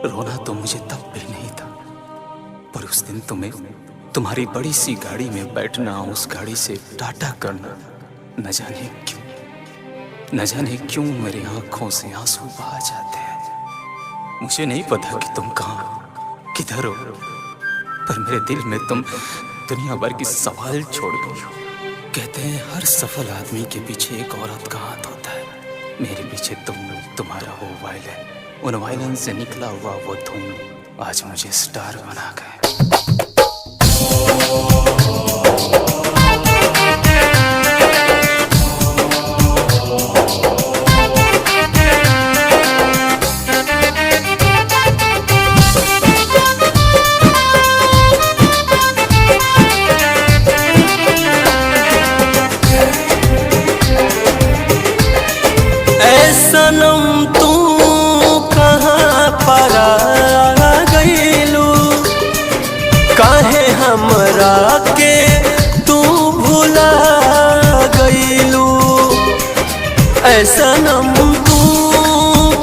रोना तो मुझे तब भी नहीं था, पर उस दिन तुम्हारी बड़ी सी गाड़ी में बैठना, उस गाड़ी से टाटा करना, न जाने क्यों मेरी आंखों से आंसू बहा जाते हैं। मुझे नहीं पता कि तुम कहाँ किधर हो, पर मेरे दिल में तुम दुनिया भर की सवाल छोड़ गई हो। कहते हैं हर सफल आदमी के पीछे एक औरत का हाथ होता है। मेरे पीछे तुम्हारा वो वायलिन, उन वायलिन से निकला हुआ वो धुन आज मुझे स्टार बना गए। सनम तू कहाँ परा गईलू, काहे हमरा के तू भुला गईलू। ऐ सनम तू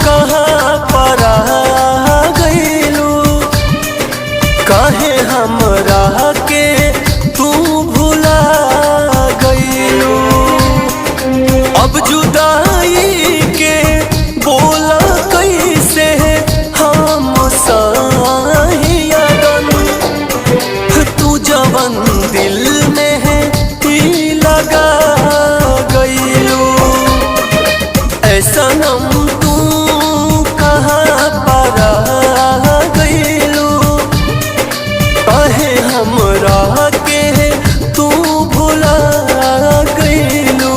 कहाँ परा गईलू, काहे हमरा के तू भुला गईलू। अब जुदाई बोला कैसे हम साहियन, तू जवन दिल में है ही लगा गईलू। ऐ सनम तू कहाँ परा गईलू, काहे हमरा के तू भुला गईलू।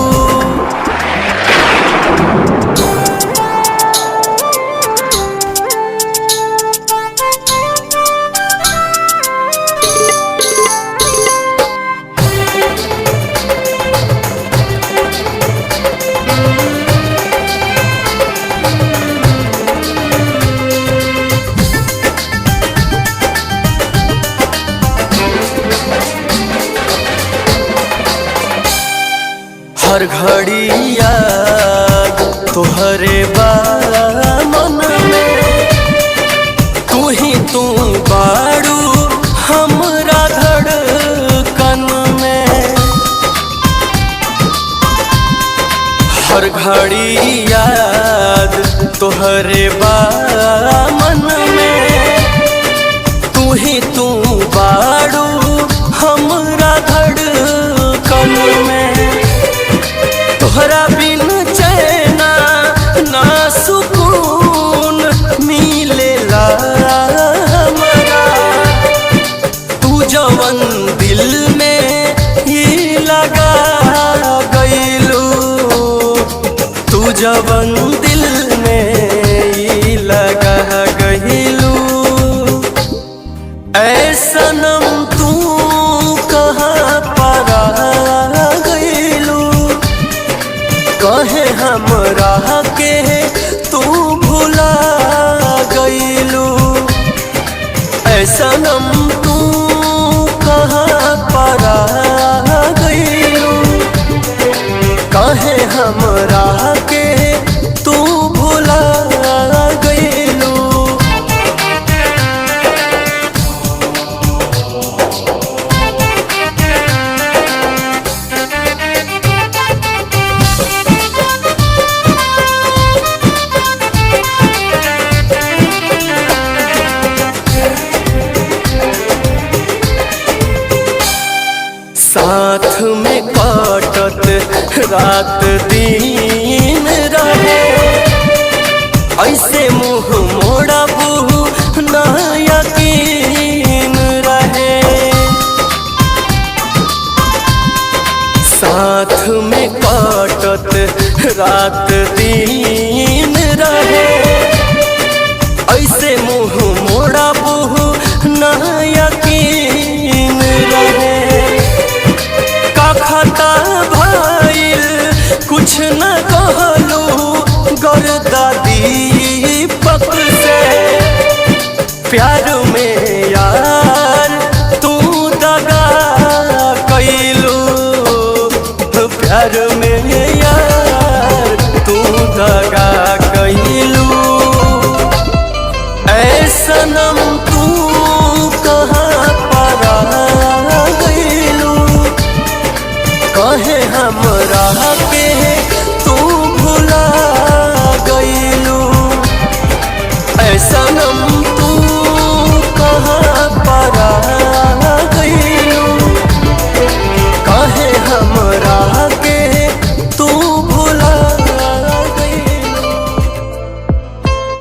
हर घड़ी याद तोहरे बा मन में, तू बाड़ू हमरा धड़कन में। हर घड़ी याद तोहरे बा मन में, तू बाड़ू हमरा धड़कन में। तोहरा बिन चैना ना सुकून मिलेला हमरा, तू जवन दिल में ही लगा गईलू। तू जवन दिल में ही लगा गईलू। ऐ सनम तू कहाँ परा गईलू, काहे हमरा के तू भुला गईलू। ऐ सनम तू कहाँ परा गईलू, काहे हमरा के तू भुला गईलू। साथ में काटत रात दिन रहे, ऐसे मुँह मोड़ा बहू ना यकीन रहे। साथ में काटत रात दिन रहे, ऐसे मुँह मोड़ा बहू ना यकीन रहे। खाता भइल कुछ न कहलू गर्दा दीपक से, प्यार में यार तू दगा कइलू। प्यार में यार तू दगा कइलू। ऐ के